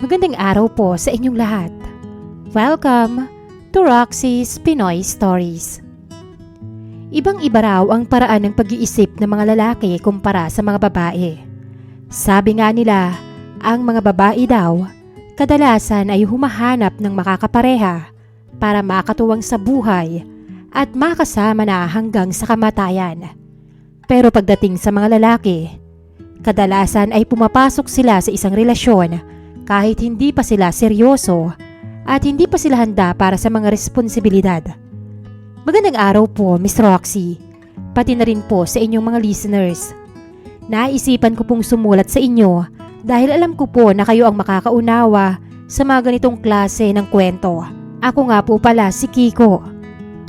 Magandang araw po sa inyong lahat. Welcome to Roxy's Pinoy Stories. Ibang-iba raw ang paraan ng pag-iisip ng mga lalaki kumpara sa mga babae. Sabi nga nila, ang mga babae daw, kadalasan ay humahanap ng makakapareha para makatuwang sa buhay at makasama na hanggang sa kamatayan. Pero pagdating sa mga lalaki, kadalasan ay pumapasok sila sa isang relasyon kahit hindi pa sila seryoso at hindi pa sila handa para sa mga responsibilidad. Magandang araw po, Miss Roxy, pati na rin po sa inyong mga listeners. Naisipan ko pong sumulat sa inyo dahil alam ko po na kayo ang makakaunawa sa mga ganitong klase ng kwento. Ako nga po pala si Kiko,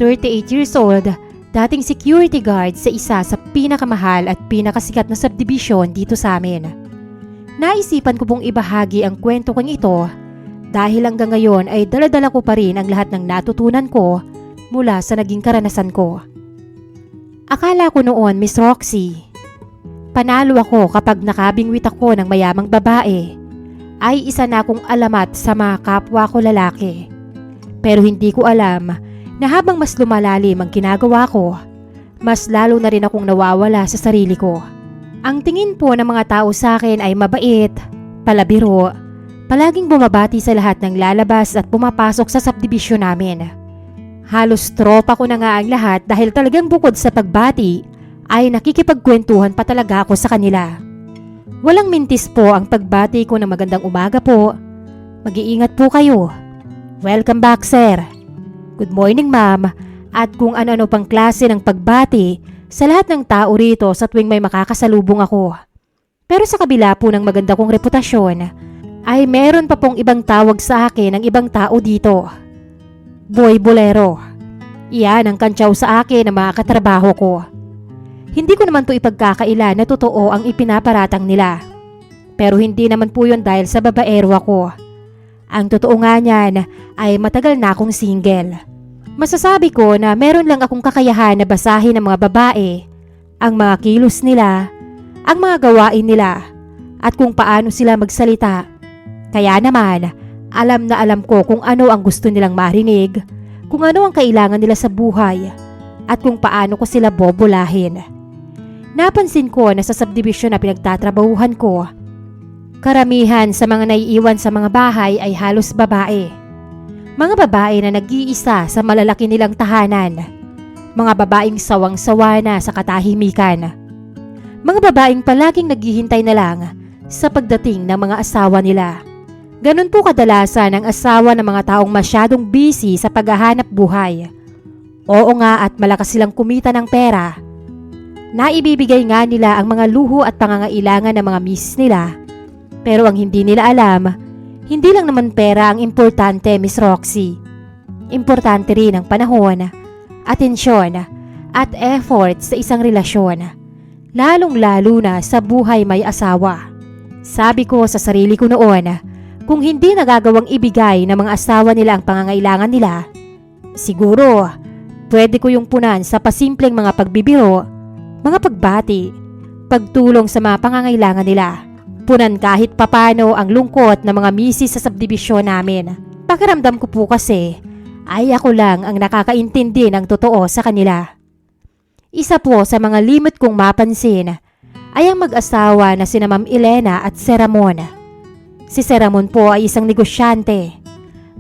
38 years old, dating security guard sa isa sa pinakamahal at pinakasikat na subdivision dito sa amin. Naisipan ko pong ibahagi ang kwento kong ito dahil hanggang ngayon ay dala-dala ko pa rin ang lahat ng natutunan ko mula sa naging karanasan ko. Akala ko noon, Miss Roxy, panalo ako kapag nakabingwit ako ng mayamang babae, ay isa na akong alamat sa mga kapwa ko lalaki. Pero hindi ko alam na habang mas lumalalim ang ginagawa ko, mas lalo na rin akong nawawala sa sarili ko. Ang tingin po ng mga tao sa akin ay mabait, palabiro, palaging bumabati sa lahat ng lalabas at pumapasok sa subdivision namin. Halos tropa ko na nga ang lahat dahil talagang bukod sa pagbati ay nakikipagkwentuhan pa talaga ako sa kanila. Walang mintis po ang pagbati ko ng magandang umaga po. Mag-iingat po kayo. Welcome back, sir. Good morning, ma'am. At kung ano-ano pang klase ng pagbati sa lahat ng tao rito sa tuwing may makakasalubong ako. Pero sa kabila po ng maganda kong reputasyon, ay meron pa pong ibang tawag sa akin ng ibang tao dito. Boy Bolero. Iyan ang kantsaw sa akin ng mga katrabaho ko. Hindi ko naman po ipagkakaila na totoo ang ipinaparatang nila. Pero hindi naman po yun dahil sa babaero ako. Ang totoo nga niyan ay matagal na akong single. Masasabi ko na meron lang akong kakayahan na basahin ng mga babae, ang mga kilos nila, ang mga gawain nila, at kung paano sila magsalita. Kaya naman, alam na alam ko kung ano ang gusto nilang marinig, kung ano ang kailangan nila sa buhay, at kung paano ko sila bobolahin. Napansin ko na sa subdivision na pinagtatrabahuhan ko, karamihan sa mga naiiwan sa mga bahay ay halos babae. Mga babae na nag-iisa sa malalaki nilang tahanan. Mga babaeng sawang-sawa na sa katahimikan. Mga babaeng palaging naghihintay na lang sa pagdating ng mga asawa nila. Ganun po kadalasan ang asawa ng mga taong masyadong busy sa paghahanap buhay. Oo nga at malakas silang kumita ng pera. Naibibigay nga nila ang mga luho at pangangailangan ng mga misis nila. Pero ang hindi nila alam, hindi lang naman pera ang importante, Miss Roxy. Importante rin ang panahon, atensyon, at effort sa isang relasyon. Lalong-lalo na sa buhay may asawa. Sabi ko sa sarili ko noon, kung hindi nagagawang ibigay ng mga asawa nila ang pangangailangan nila, siguro pwede ko yung punan sa pasimpleng mga pagbibiro, mga pagbati, pagtulong sa mga pangangailangan nila. Punan kahit papano ang lungkot ng mga misis sa subdivision namin. Pakiramdam ko po kasi ay ako lang ang nakakaintindi ng totoo sa kanila. Isa po sa mga limit kong mapansin ay ang mag-asawa na sina Ma'am Elena at Sir Ramon. Si Sir Ramon po ay isang negosyante.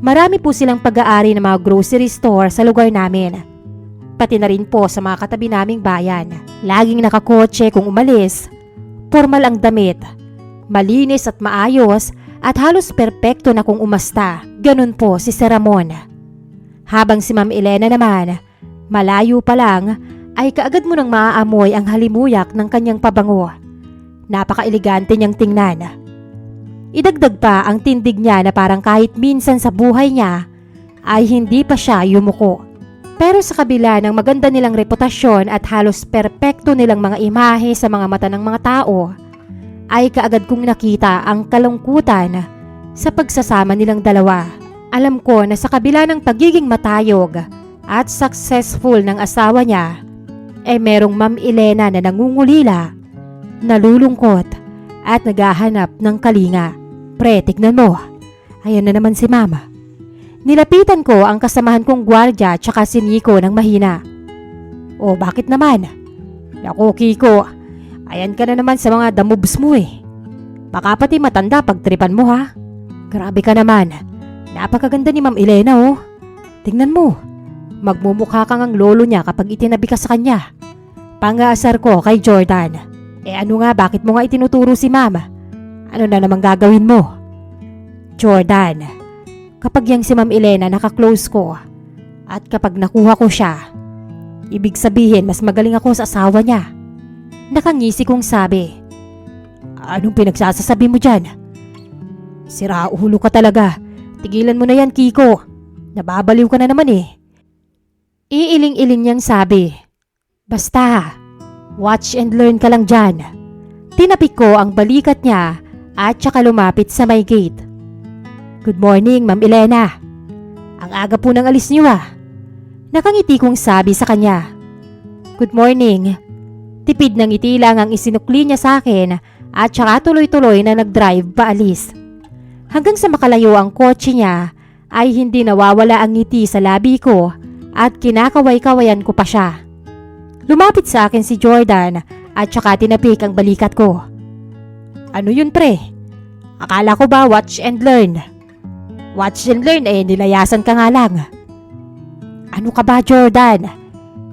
Marami po silang pag-aari ng mga grocery store sa lugar namin. Pati na rin po sa mga katabi naming bayan. Laging nakakotse kung umalis. Formal ang damit. Malinis at maayos at halos perpekto na kung umasta. Ganun po si Sir Ramon. Habang si Ma'am Elena naman, malayo pa lang ay kaagad mo nang maaamoy ang halimuyak ng kanyang pabango. Napaka-elegante niyang tingnan. Idagdag pa ang tindig niya na parang kahit minsan sa buhay niya ay hindi pa siya yumuko. Pero sa kabila ng maganda nilang reputasyon at halos perpekto nilang mga imahe sa mga mata ng mga tao, ay kaagad kong nakita ang kalungkutan sa pagsasama nilang dalawa. Alam ko na sa kabila ng pagiging matayog at successful ng asawa niya, merong Ma'am Elena na nangungulila, nalulungkot at naghahanap ng kalinga. Pre, tignan mo. Ayan na naman si Mama. Nilapitan ko ang kasamahan kong gwardya tsaka si Nico ng mahina. O bakit naman? Naku Kiko, ayan ka na naman sa mga damobs mo eh. Baka pati matanda pagtripan mo ha. Grabe ka naman. Napakaganda ni Ma'am Elena oh. Tingnan mo. Magmumukha kang ang lolo niya kapag itinabi ka sa kanya. Pang-aasar ko kay Jordan. Ano nga, bakit mo nga itinuturo si Mama? Ano na namang gagawin mo? Jordan, kapag yang si Ma'am Elena nakaklose ko at kapag nakuha ko siya, ibig sabihin mas magaling ako sa asawa niya. Nakangisi kong sabi. Anong pinagsasasabi mo dyan? Siraulo ka talaga. Tigilan mo na yan, Kiko. Nababaliw ka na naman eh. Iiling-iling niyang sabi. Basta, watch and learn ka lang dyan. Tinapik ko ang balikat niya at saka lumapit sa may gate. Good morning, Ma'am Elena. Ang aga po ng alis niyo ah. Nakangiti kong sabi sa kanya. Good morning. Tipid ng ngiti lang ang isinukli niya sa akin at saka tuloy-tuloy na nag-drive paalis. Hanggang sa makalayo ang kotse niya ay hindi nawawala ang ngiti sa labi ko at kinakaway-kawayan ko pa siya. Lumapit sa akin si Jordan at saka tinapik ang balikat ko. Ano yun pre? Akala ko ba watch and learn? Watch and learn nilayasan ka nga lang. Ano ka ba Jordan?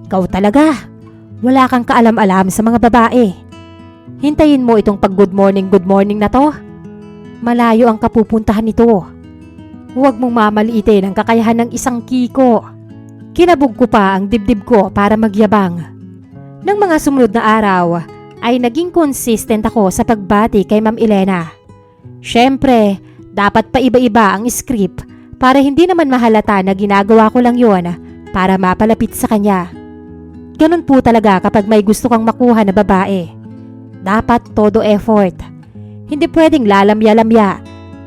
Ikaw talaga. Wala kang kaalam-alam sa mga babae. Hintayin mo itong pag good morning na to. Malayo ang kapupuntahan nito. Huwag mong mamaliitin ang kakayahan ng isang Kiko. Kinabog ko pa ang dibdib ko para magyabang. Nang mga sumunod na araw, ay naging consistent ako sa pagbati kay Ma'am Elena. Siyempre, dapat pa iba-iba ang script para hindi naman mahalata na ginagawa ko lang yon para mapalapit sa kanya. Ganun po talaga kapag may gusto kang makuha na babae. Dapat todo effort. Hindi pwedeng lalamya-lamya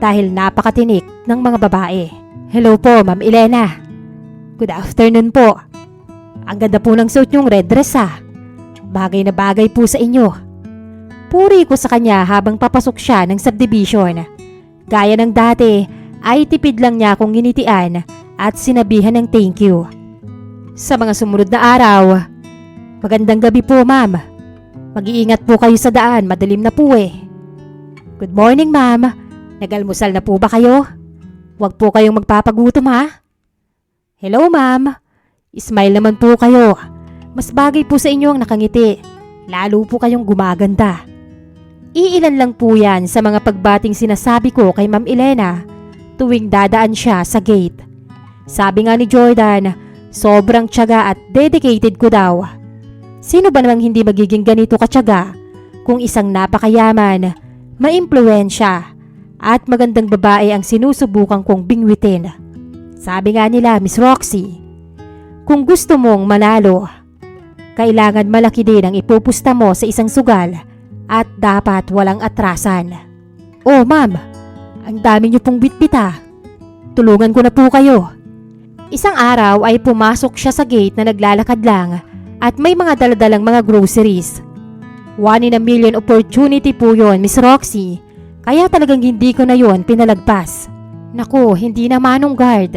dahil napakatinik ng mga babae. Hello po, Ma'am Elena. Good afternoon po. Ang ganda po ng suit niyong red dress ah. Bagay na bagay po sa inyo. Puri ko sa kanya habang papasok siya ng subdivision. Gaya ng dati ay tipid lang niya akong ginitian at sinabihan ng thank you. Sa mga sumunod na araw, magandang gabi po ma'am. Mag-iingat po kayo sa daan, madilim na po eh. Good morning ma'am. Nag-almusal na po ba kayo? Huwag po kayong magpapagutom ha. Hello ma'am. Smile naman po kayo. Mas bagay po sa inyo ang nakangiti. Lalo po kayong gumaganda. Iilan lang po yan sa mga pagbating sinasabi ko kay Ma'am Elena tuwing dadaan siya sa gate. Sabi nga ni Jordan, sobrang tiyaga at dedicated ko daw. Sino ba namang hindi magiging ganito katyaga kung isang napakayaman, maimpluwensya at magandang babae ang sinusubukan kong bingwitin? Sabi nga nila, Miss Roxy, kung gusto mong manalo, kailangan malaki din ang ipupusta mo sa isang sugal at dapat walang atrasan. Oh ma'am, ang dami niyo pong bitbita. Tulungan ko na po kayo. Isang araw ay pumasok siya sa gate na naglalakad lang at may mga daladalang mga groceries. One in a million opportunity po yon, Miss Roxy. Kaya talagang hindi ko na yon pinalagpas. Naku, hindi na manong guard.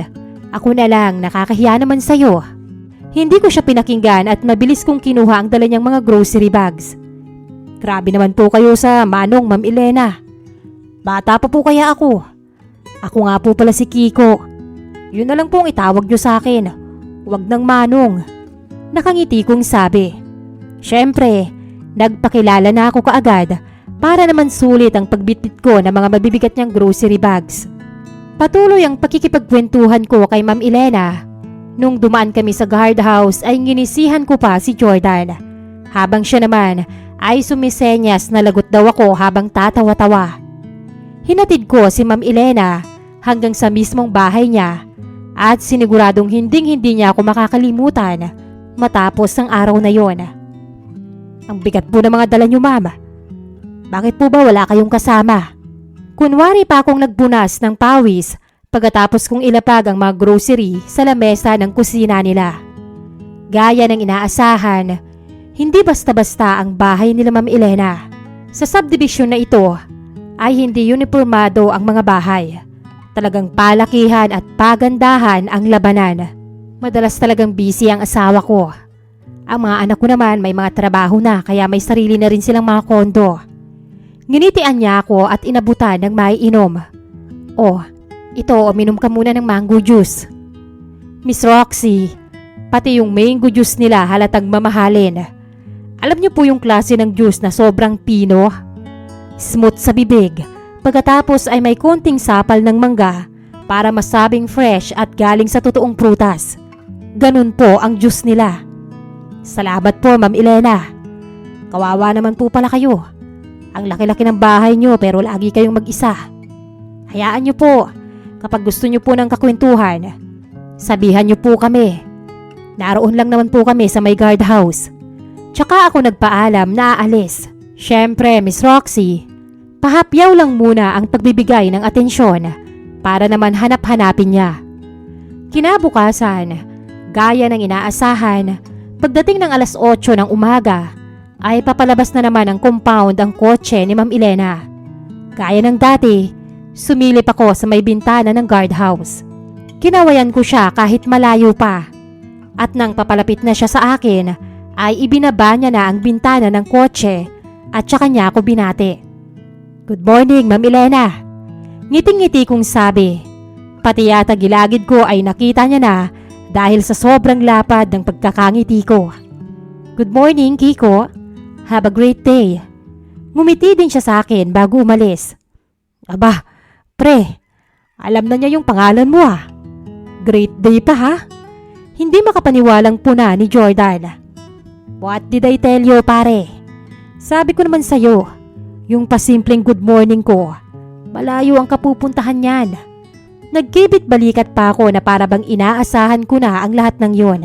Ako na lang, nakakahiya naman sa'yo. Hindi ko siya pinakinggan at mabilis kong kinuha ang dala niyang mga grocery bags. Grabe naman po kayo sa manong, Ma'am Elena. Bata pa po kaya ako. Ako nga po pala si Kiko. Yun na lang pong itawag niyo sa akin. Huwag nang manong. Nakangiti kong sabi. Siyempre, nagpakilala na ako kaagad para naman sulit ang pagbitbit ko ng mga mabibigat niyang grocery bags. Patuloy ang pakikipagkwentuhan ko kay Ma'am Elena. Nung dumaan kami sa guardhouse ay ginisihan ko pa si Jordan. Habang siya naman ay sumisenyas na lagot daw ako habang tatawa-tawa. Hinatid ko si Ma'am Elena hanggang sa mismong bahay niya at siniguradong hinding-hindi niya ako makakalimutan matapos ang araw na yon. Ang bigat po ng mga dala niyo, ma'am. Bakit po ba wala kayong kasama? Kunwari pa akong nagbunas ng pawis pagkatapos kong ilapag ang mga grocery sa lamesa ng kusina nila. Gaya ng inaasahan, hindi basta-basta ang bahay nila Ma'am Elena. Sa subdivision na ito ay hindi uniformado ang mga bahay. Talagang palakihan at pagandahan ang labanan. Madalas talagang busy ang asawa ko. Ang mga anak ko naman may mga trabaho na kaya may sarili na rin silang mga kondo. Nginitian niya ako at inabutan ng maiinom. Oh, ito, uminom ka muna ng mango juice. Miss Roxy, pati yung mango juice nila halatang mamahalin. Alam niyo po yung klase ng juice na sobrang pino? Smooth sa bibig, pagkatapos ay may konting sapal ng mangga para masabing fresh at galing sa totoong prutas. Ganun po ang juice nila. Salamat po, Ma'am Elena. Kawawa naman po pala kayo. Ang laki-laki ng bahay nyo pero lagi kayong mag-isa. Hayaan nyo po, kapag gusto nyo po ng kakwentuhan, sabihan nyo po kami. Naroon lang naman po kami sa may guardhouse. Tsaka ako nagpaalam na aalis. Syempre, Miss Roxy, pahapyaw lang muna ang pagbibigay ng atensyon para naman hanap-hanapin niya. Kinabukasan, gaya ng inaasahan, pagdating ng alas 8 ng umaga, ay papalabas na naman ng compound ang kotse ni Ma'am Elena. Gaya ng dati, sumilip ako sa may bintana ng guardhouse. Kinawayan ko siya kahit malayo pa. At nang papalapit na siya sa akin, ay ibinaba niya na ang bintana ng kotse at saka niya ako binati. Good morning, Ma'am Elena. Ngiting-ngiti kong sabi. Pati yata gilagid ko ay nakita niya na dahil sa sobrang lapad ng pagkakangiti ko. Good morning, Kiko. Have a great day. Ngumiti din siya sa akin bago umalis. Aba, pre, alam na niya yung pangalan mo ah. Great day pa ha? Hindi makapaniwalang puna ni Jordan. What did I tell you, pare? Sabi ko naman sa'yo, yung pasimpleng good morning ko, malayo ang kapupuntahan niyan. Nagkibit balikat pa ako na para bang inaasahan ko na ang lahat ng yon.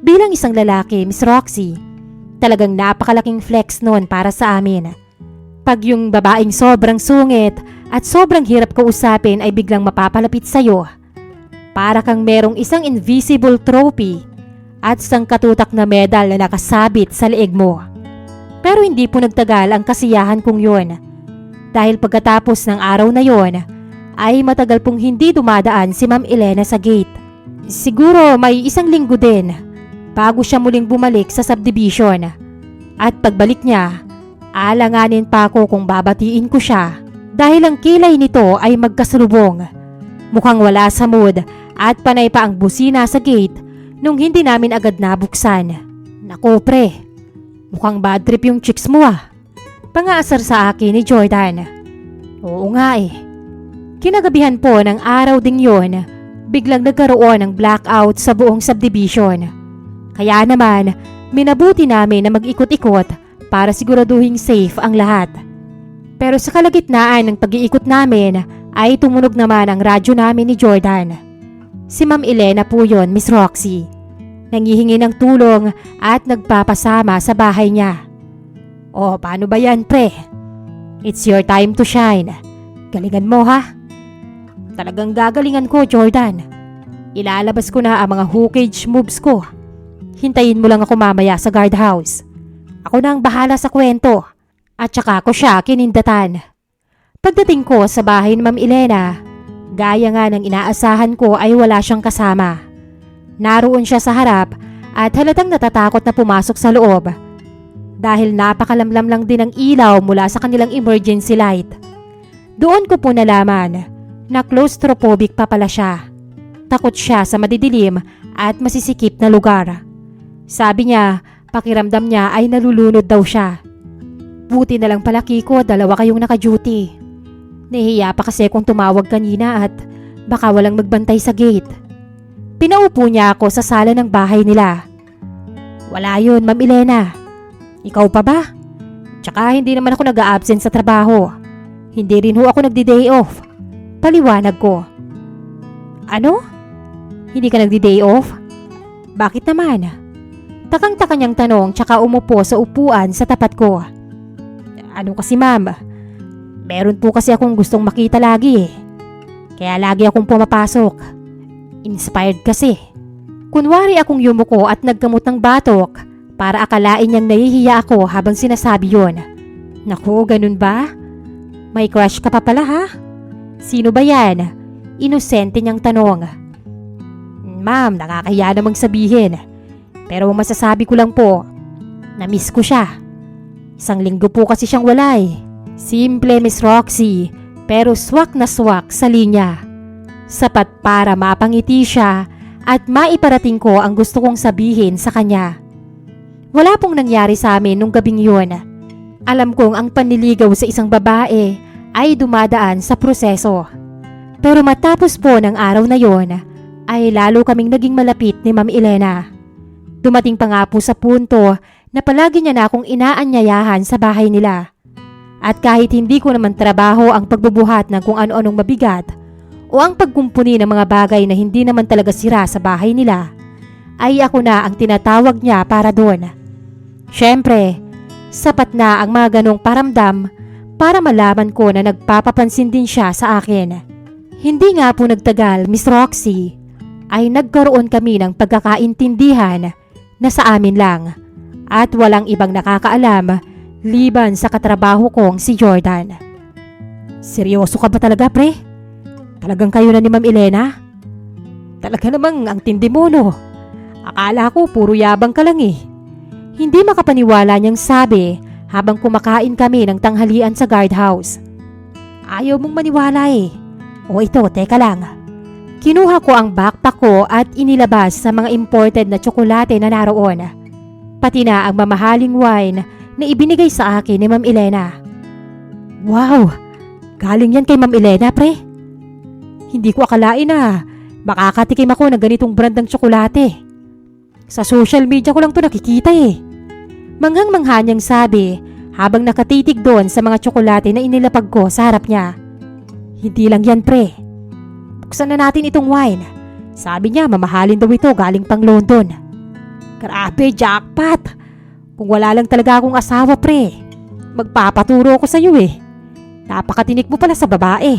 Bilang isang lalaki, Miss Roxy, talagang napakalaking flex noon para sa amin. Pag yung babaeng sobrang sungit at sobrang hirap kausapin ay biglang mapapalapit sa'yo, para kang merong isang invisible trophy at isang katutak na medal na nakasabit sa leeg mo. Pero hindi po nagtagal ang kasiyahan kong yon. Dahil pagkatapos ng araw na yon, ay matagal pong hindi dumadaan si Ma'am Elena sa gate. Siguro may isang linggo din bago siya muling bumalik sa subdivision. At pagbalik niya, alanganin pa ako kung babatiin ko siya dahil ang kilay nito ay magkasalubong. Mukhang wala sa mood at panay pa ang busina sa gate nung hindi namin agad nabuksan. Naku pre, mukhang bad trip yung chicks mo ah. Pangaasar sa akin ni Jordan. Oo nga eh. Kinagabihan po ng araw ding yon, biglang nagkaroon ng blackout sa buong subdivision. Kaya naman, minabuti namin na mag-ikot-ikot para siguraduhin safe ang lahat. Pero sa kalagitnaan ng pag-iikot namin ay tumunog naman ang radyo namin ni Jordan. Si Ma'am Elena po yon, Miss Roxy. Nangihingi ng tulong at nagpapasama sa bahay niya. O paano ba yan pre? It's your time to shine. Galingan mo ha? Talagang gagalingan ko, Jordan. Ilalabas ko na ang mga hookage moves ko. Hintayin mo lang ako mamaya sa guardhouse. Ako na ang bahala sa kwento. At saka ko siya kinindatan. Pagdating ko sa bahay ni Ma'am Elena, gaya nga ng inaasahan ko ay wala siyang kasama. Naroon siya sa harap at halatang natatakot na pumasok sa loob. Dahil napakalamlam lang din ang ilaw mula sa kanilang emergency light. Doon ko po nalaman na claustrophobic pa pala siya. Takot siya sa madidilim at masisikip na lugar. Sabi niya, pakiramdam niya ay nalulunod daw siya. Buti na lang pala Kiko, dalawa kayong naka-duty. Nahihiya pa kasi kung tumawag kanina at baka walang magbantay sa gate. Pinaupo niya ako sa sala ng bahay nila. Wala yun, Ma'am Elena. Ikaw pa ba? Tsaka hindi naman ako nag-a-absent sa trabaho. Hindi rin ho ako nagdi-day off. Paliwanag ko. Ano? Hindi ka nagdi-day off? Bakit naman? Takang-taka niyang tanong tsaka umupo sa upuan sa tapat ko. Ano kasi ma'am? Meron po kasi akong gustong makita lagi eh. Kaya lagi akong pumapasok. Inspired kasi. Kunwari akong yumuko at nagkamot ng batok para akalain niyang nahihiya ako habang sinasabi yon. Naku, ganun ba? May crush ka pa pala ha? Sino ba yan? inosente niyang tanong. Ma'am, nakakahiya namang sabihin. Pero masasabi ko lang po, na-miss ko siya. 1 linggo po kasi siyang wala eh. Simple, Miss Roxy, pero swak na swak sa linya. Sapat para mapangiti siya at maiparating ko ang gusto kong sabihin sa kanya. Wala pong nangyari sa amin nung gabing yun. Alam kong ang panliligaw sa isang babae ay dumadaan sa proseso. Pero matapos po ng araw na yon, ay lalo kaming naging malapit ni Ma'am Elena. Dumating pa nga po sa punto na palagi niya na akong inaanyayahan sa bahay nila. At kahit hindi ko naman trabaho ang pagbubuhat ng kung ano-anong mabigat o ang pagkumpuni ng mga bagay na hindi naman talaga sira sa bahay nila, ay ako na ang tinatawag niya para doon. Siyempre, sapat na ang mga ganong paramdam para malaman ko na nagpapapansin din siya sa akin. Hindi nga po nagtagal, Miss Roxy, ay nagkaroon kami ng pagkakaintindihan na sa amin lang at walang ibang nakakaalam liban sa katrabaho kong si Jordan. Seryoso ka ba talaga, pre? Talagang kayo na ni Ma'am Elena? Talaga namang ang tindi mo, no? Akala ko puro yabang ka lang eh. Hindi makapaniwala niyang sabi habang kumakain kami ng tanghalian sa guardhouse. Ayaw mong maniwala eh. O ito, teka lang. Kinuha ko ang backpack ko at inilabas sa mga imported na tsokolate na naroon. Pati na ang mamahaling wine na ibinigay sa akin ni Ma'am Elena. Wow! Galing yan kay Ma'am Elena, pre. Hindi ko akalain na makakatikim ako ng ganitong brand ng tsokolate. Sa social media ko lang to nakikita eh. Manghang-mangha niyang sabi habang nakatitig doon sa mga tsokolate na inilapag ko sa harap niya. Hindi lang yan, pre. Buksan na natin itong wine. Sabi niya mamahalin daw ito galing pang London. Grabe, jackpot! Kung wala lang talaga akong asawa, pre, magpapaturo ko sa iyo eh. Napakatinik mo pala sa babae.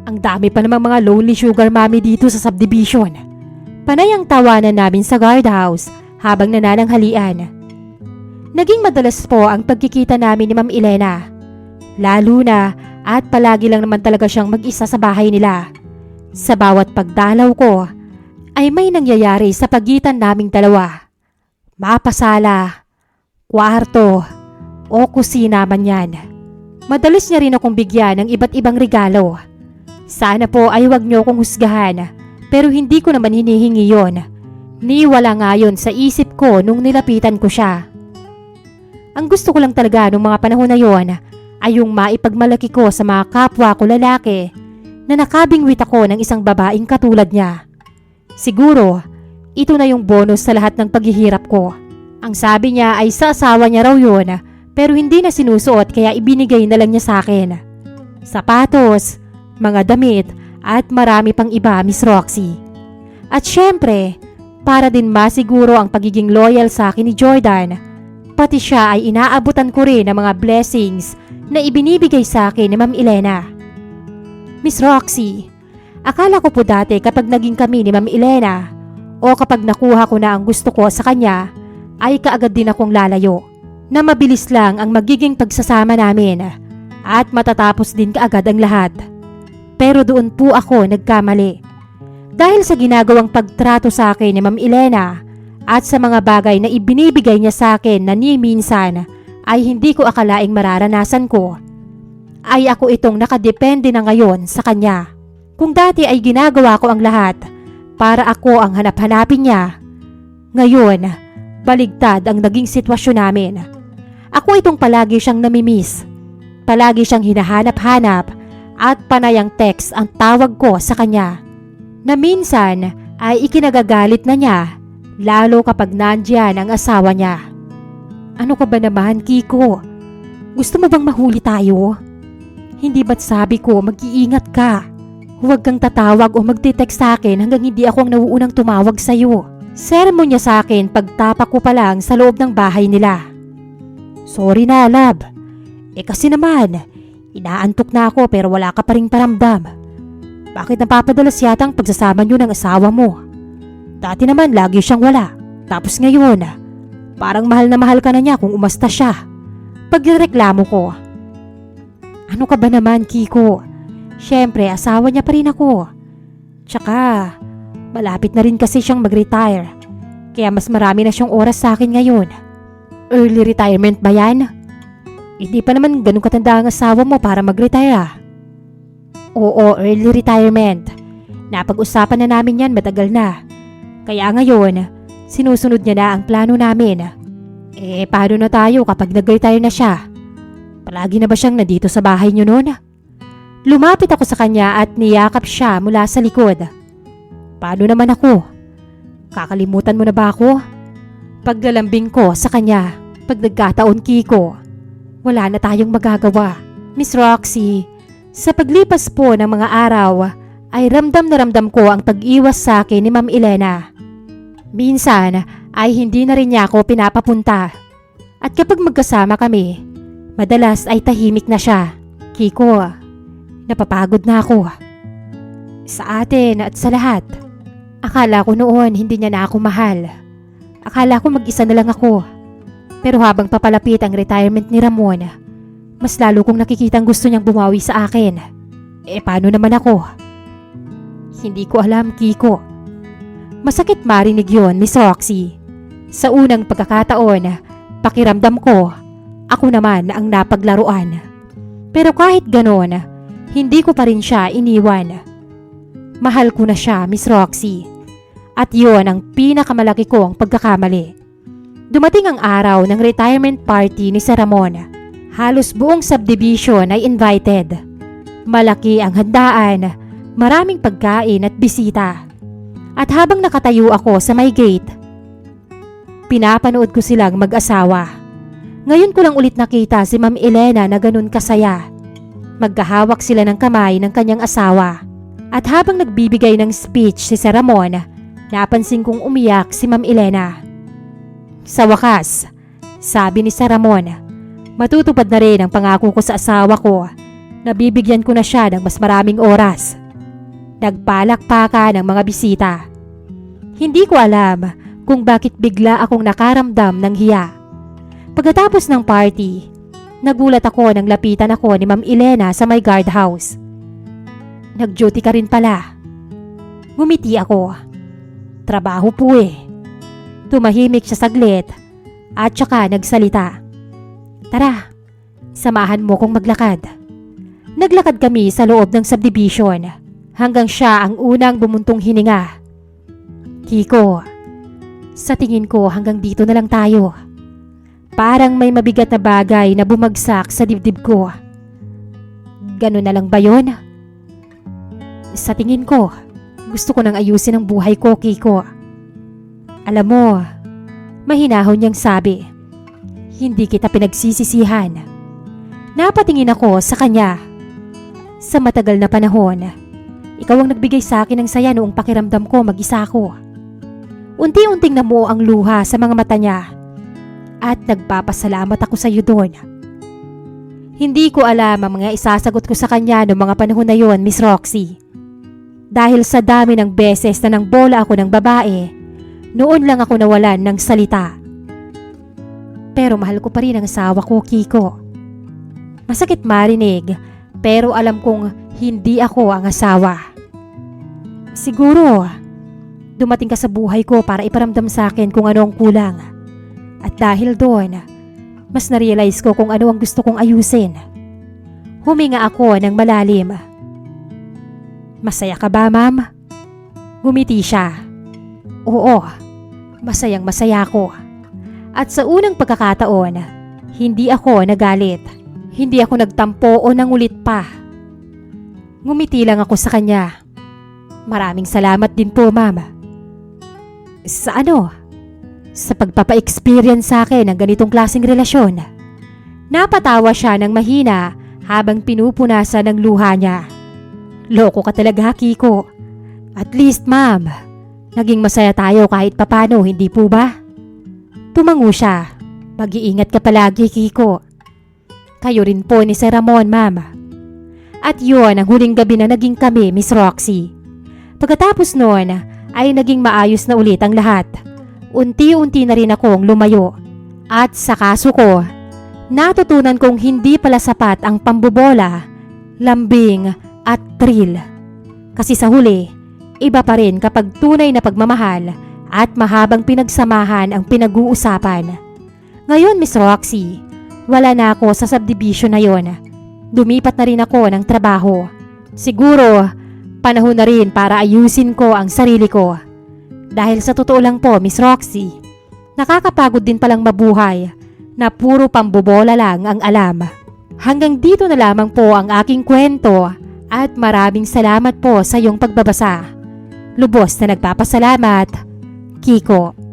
Ang dami pa namang mga lonely sugar mommy dito sa subdivision. Panay ang tawanan namin sa guardhouse habang nanananghalian. Naging madalas po ang pagkikita namin ni Ma'am Elena. Lalo na at palagi lang naman talaga siyang mag-isa sa bahay nila. Sa bawat pagdalaw ko ay may nangyayari sa pagitan naming dalawa. Mapasala, kwarto, o kusina man yan. Madalas niya rin akong bigyan ng iba't ibang regalo. Sana po ay wag niyo akong husgahan, pero hindi ko naman hinihingi yon. Niwala nga yon sa isip ko nung nilapitan ko siya. Ang gusto ko lang talaga nung mga panahon na yon ay yung maipagmalaki ko sa mga kapwa ko lalaki na nakabingwit ako ng isang babaeng katulad niya. Siguro, ito na yung bonus sa lahat ng paghihirap ko. Ang sabi niya ay sa asawa niya raw yun, pero hindi na sinusuot kaya ibinigay na lang niya sa akin. Sapatos, mga damit at marami pang iba, Miss Roxy. At syempre, para din masiguro ang pagiging loyal sa akin ni Jordan, pati siya ay inaabutan ko rin ng mga blessings na ibinibigay sa akin ni Ma'am Elena. Miss Roxy, akala ko po dati kapag naging kami ni Ma'am Elena o kapag nakuha ko na ang gusto ko sa kanya, ay kaagad din akong lalayo. Na mabilis lang ang magiging pagsasama namin at matatapos din kaagad ang lahat. Pero doon po ako nagkamali. Dahil sa ginagawang pagtrato sa akin ni Ma'am Elena at sa mga bagay na ibinibigay niya sa akin na ni minsan ay hindi ko akalaing mararanasan ko, ay ako itong nakadepende na ngayon sa kanya. Kung dati ay ginagawa ko ang lahat para ako ang hanap-hanapin niya, ngayon, baligtad ang naging sitwasyon namin. Ako itong palagi siyang namimiss, palagi siyang hinahanap-hanap at panayang text ang tawag ko sa kanya. Na minsan ay ikinagagalit na niya, lalo kapag nandiyan ang asawa niya. Ano ka ba naman, Kiko? Gusto mo bang mahuli tayo? Hindi ba't sabi ko mag-iingat ka? Huwag kang tatawag o magte-text sa akin hanggang hindi ako ang nauunang tumawag sa'yo. Sermon niya sa akin pagtapak ko pa lang sa loob ng bahay nila. Sorry na, love. Kasi naman, inaantok na ako pero wala ka pa ring paramdam. Bakit napapadalas yata ang pagsasama niyo ng asawa mo? Dati naman lagi siyang wala. Tapos ngayon, parang mahal na mahal ka na niya kung umasta siya. Pagreklamo ko. Ano ka ba naman, Kiko? Siyempre, asawa niya pa rin ako. Tsaka, malapit na rin kasi siyang mag-retire. Kaya mas marami na siyang oras sa akin ngayon. Early retirement ba yan? Hindi pa naman ganun katanda ang asawa mo para mag-retire ah. Oo, early retirement. Napag-usapan na namin yan matagal na. Kaya ngayon, sinusunod niya na ang plano namin. Paano na tayo kapag nag-retire na siya? Palagi na ba siyang nandito sa bahay niyo noon? Lumapit ako sa kanya at niyakap siya mula sa likod. Paano naman ako? Kakalimutan mo na ba ako? Paglalambing ko sa kanya, pag nagkataon Kiko, wala na tayong magagawa. Miss Roxy, sa paglipas po ng mga araw, ay ramdam na ramdam ko ang pag-iwas sa akin ni Ma'am Elena. Minsan ay hindi na rin niya ako pinapapunta. At kapag magkasama kami, madalas ay tahimik na siya. Kiko, napapagod na ako. Sa atin at sa lahat. Akala ko noon hindi niya na ako mahal. Akala ko mag-isa na lang ako. Pero habang papalapit ang retirement ni Ramon, mas lalo kong nakikitang gusto niyang bumawi sa akin. Paano naman ako? Hindi ko alam, Kiko. Masakit marinig yon, Miss Roxy. Sa unang pagkakataon, pakiramdam ko, ako naman ang napaglaruan. Pero kahit ganon, hindi ko pa rin siya iniwan. Mahal ko na siya, Miss Roxy. At yon ang pinakamalaki kong pagkakamali. Dumating ang araw ng retirement party ni Sir Ramon. Halos buong subdivision ay invited. Malaki ang handaan, maraming pagkain at bisita. At habang nakatayo ako sa may gate, pinapanood ko silang mag-asawa. Ngayon ko lang ulit nakita si Ma'am Elena na ganun kasaya. Magkahawak sila ng kamay ng kanyang asawa. At habang nagbibigay ng speech si Sir Ramon, napansin kong umiyak si Ma'am Elena. Sa wakas, sabi ni Sir Ramon, matutupad na rin ang pangako ko sa asawa ko na bibigyan ko na siya ng mas maraming oras. Nagpalakpakan ng mga bisita. Hindi ko alam kung bakit bigla akong nakaramdam ng hiya. Pagkatapos ng party, nagulat ako nang lapitan ako ni Ma'am Elena sa may guardhouse. Nag-duty ka rin pala. Ngumiti ako. Trabaho po eh. Tumahimik siya saglit at saka nagsalita. Tara, samahan mo kong maglakad. Naglakad kami sa loob ng subdivision hanggang siya ang unang bumuntong hininga. Kiko, sa tingin ko hanggang dito na lang tayo. Parang may mabigat na bagay na bumagsak sa dibdib ko. Ganun na lang ba yun? Sa tingin ko, gusto ko nang ayusin ang buhay ko, Kiko. Alam mo, mahinahon niyang sabi, hindi kita pinagsisisihan. Napatingin ako sa kanya. Sa matagal na panahon, ikaw ang nagbigay sa akin ng saya noong pakiramdam ko mag-isa ako. Unti-unting namuo ang luha sa mga mata niya at nagpapasalamat ako sa iyo doon. Hindi ko alam ang mga isasagot ko sa kanya noong mga panahon na yon, Miss Roxy. Dahil sa dami ng beses na nang bola ako ng babae, noon lang ako nawalan ng salita. Pero mahal ko pa rin ang asawa ko, Kiko. Masakit marinig, pero alam kong hindi ako ang asawa. Siguro, dumating ka sa buhay ko para iparamdam sa akin kung ano ang kulang. At dahil doon, mas na-realize ko kung ano ang gusto kong ayusin. Huminga ako ng malalim. Masaya ka ba, ma'am? Ngumiti siya. Oo, masayang masaya ako. At sa unang pagkakataon, hindi ako nagalit. Hindi ako nagtampo o nangulit pa. Ngumiti lang ako sa kanya. Maraming salamat din po, ma'am. Sa ano? Sa pagpapa-experience sa akin ng ganitong klaseng relasyon. Napatawa siya ng mahina habang pinupunasan ng luha niya. Loko ka talaga, Kiko. At least, ma'am, naging masaya tayo kahit papano, hindi po ba? Tumango siya. Mag-iingat ka palagi, Kiko. Kayo rin po ni Sir Ramon, ma'am. At yun ang huling gabi na naging kami, Miss Roxy. Pagkatapos noon, ay naging maayos na ulit ang lahat. Unti-unti na rin akong lumayo. At sa kaso ko, natutunan kong hindi pala sapat ang pambobola, lambing at thrill. Kasi sa huli, Iba pa rin kapag tunay na pagmamahal at mahabang pinagsamahan ang pinag-uusapan. Ngayon, Miss Roxy, wala na ako sa subdivision na yon. Lumipat na rin ako ng trabaho. Siguro, panahon na rin para ayusin ko ang sarili ko. Dahil sa totoo lang po, Miss Roxy, nakakapagod din palang mabuhay na puro pambobola lang ang alam. Hanggang dito na lamang po ang aking kwento at maraming salamat po sa iyong pagbabasa. Lubos na nagpapasalamat, Kiko.